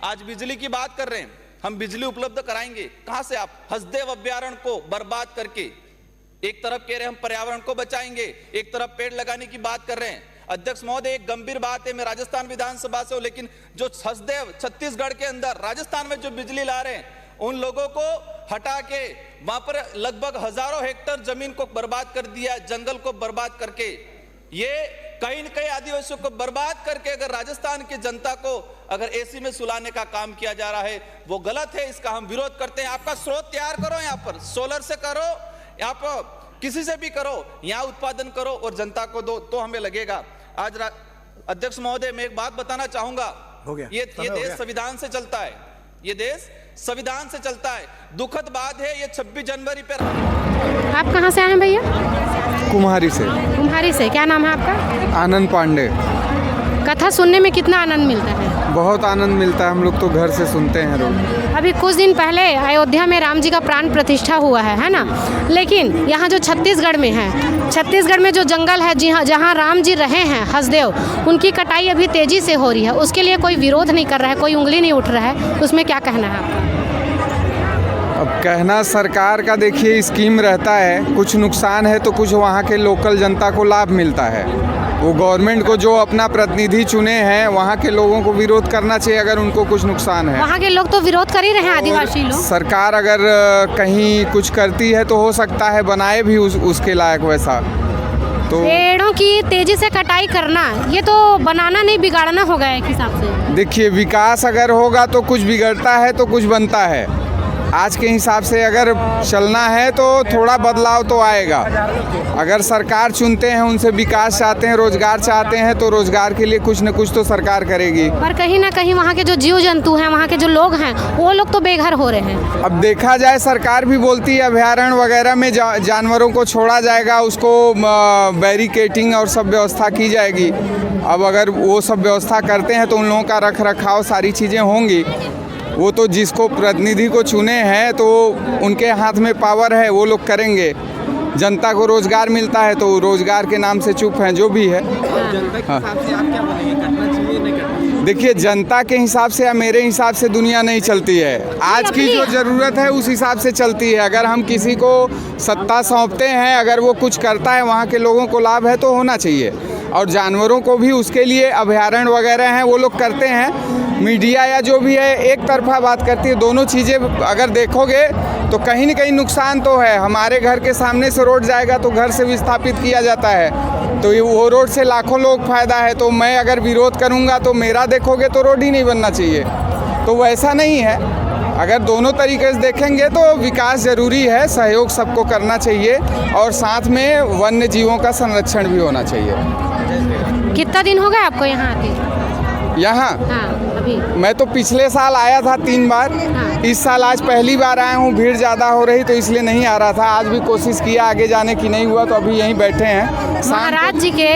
आज बिजली की बात कर रहे हैं, हम बिजली उपलब्ध कराएंगे कहां से? आप हसदेव अभ्यारण्य को बर्बाद करके एक तरफ कह रहे हैं हम पर्यावरण को बचाएंगे, एक तरफ पेड़ लगाने की बात कर रहे हैं। अध्यक्ष महोदय, एक गंभीर बात है, मैं राजस्थान विधानसभा से हूं, लेकिन जो हसदेव छत्तीसगढ़ के अंदर राजस्थान में जो बिजली ला रहे हैं उन लोगों को हटा के वहां पर लगभग हजारों हेक्टेयर जमीन को बर्बाद कर दिया, जंगल को बर्बाद करके, ये कहीं न कहीं आदिवासियों को बर्बाद करके अगर राजस्थान की जनता को अगर एसी में सुलाने का काम किया जा रहा है वो गलत है, इसका हम विरोध करते हैं। आपका स्रोत तैयार करो, यहाँ पर सोलर से करो, यहाँ पर किसी से भी करो, यहाँ उत्पादन करो और जनता को दो, तो हमें लगेगा। आज अध्यक्ष महोदय, मैं एक बात बताना चाहूंगा, ये देश संविधान से चलता है, ये देश संविधान से चलता है। दुखद बात है, ये 26 जनवरी पर। आप कहाँ से आए हैं भैया? कुम्हारी से। कुम्हारी से। क्या नाम है आपका? आनंद पांडे। कथा सुनने में कितना आनंद मिलता है? बहुत आनंद मिलता है, हम लोग तो घर से सुनते हैं रोज। अभी कुछ दिन पहले अयोध्या में राम जी का प्राण प्रतिष्ठा हुआ है ना? लेकिन यहाँ जो छत्तीसगढ़ में है, छत्तीसगढ़ में जो जंगल है जहाँ राम जी रहे हैं हसदेव, उनकी कटाई अभी तेजी से हो रही है। उसके लिए कोई विरोध नहीं कर रहा है, कोई उंगली नहीं उठ रहा है, उसमें क्या कहना है आपका? अब कहना सरकार का, देखिए स्कीम रहता है, कुछ नुकसान है तो कुछ वहाँ के लोकल जनता को लाभ मिलता है। वो गवर्नमेंट को जो अपना प्रतिनिधि चुने हैं वहाँ के लोगों को विरोध करना चाहिए अगर उनको कुछ नुकसान है। वहाँ के लोग तो विरोध कर ही रहे हैं, आदिवासी लोग। सरकार अगर कहीं कुछ करती है तो हो सकता है बनाए भी उसके लायक वैसा। तो पेड़ों की तेजी से कटाई करना, ये तो बनाना नहीं बिगाड़ना होगा एक हिसाब से। देखिए, विकास अगर होगा तो कुछ बिगड़ता है तो कुछ बनता है। आज के हिसाब से अगर चलना है तो थोड़ा बदलाव तो आएगा। अगर सरकार चुनते हैं, उनसे विकास चाहते हैं, रोजगार चाहते हैं, तो रोजगार के लिए कुछ न कुछ तो सरकार करेगी। पर कहीं ना कहीं वहाँ के जो जीव जंतु हैं, वहाँ के जो लोग हैं, वो लोग तो बेघर हो रहे हैं। अब देखा जाए, सरकार भी बोलती है अभ्यारण्य वगैरह में जानवरों को छोड़ा जाएगा, उसको बैरिकेटिंग और सब व्यवस्था की जाएगी। अब अगर वो सब व्यवस्था करते हैं तो उन लोगों का रख रखाव सारी चीज़ें होंगी। वो तो जिसको प्रतिनिधि को चुने हैं तो उनके हाथ में पावर है, वो लोग करेंगे। जनता को रोजगार मिलता है तो रोजगार के नाम से चुप हैं, जो भी है। जनता के हिसाब से आप क्या बोलेंगे, करना चाहिए नहीं करना? देखिए, जनता के हिसाब से या मेरे हिसाब से दुनिया नहीं चलती है। आज की जो ज़रूरत है उस हिसाब से चलती है। अगर हम किसी को सत्ता सौंपते हैं, अगर वो कुछ करता है, वहाँ के लोगों को लाभ है तो होना चाहिए। और जानवरों को भी उसके लिए अभ्यारण्य वगैरह हैं, वो लोग करते हैं। मीडिया या जो भी है एक तरफा बात करती है। दोनों चीज़ें अगर देखोगे तो कहीं न कहीं नुकसान तो है। हमारे घर के सामने से रोड जाएगा तो घर से विस्थापित किया जाता है, तो वो रोड से लाखों लोग फ़ायदा है। तो मैं अगर विरोध करूँगा तो मेरा देखोगे तो रोड ही नहीं बनना चाहिए। तो वैसा नहीं है। अगर दोनों तरीके से देखेंगे तो विकास ज़रूरी है, सहयोग सबको करना चाहिए और साथ में वन्य जीवों का संरक्षण भी होना चाहिए। कितना दिन हो गया आपको यहाँ आके? यहाँ अभी मैं तो पिछले साल आया था 3 बार। इस साल आज पहली बार आया हूँ। भीड़ ज़्यादा हो रही तो इसलिए नहीं आ रहा था। आज भी कोशिश किया आगे जाने की, नहीं हुआ तो अभी यहीं बैठे हैं। महाराज जी के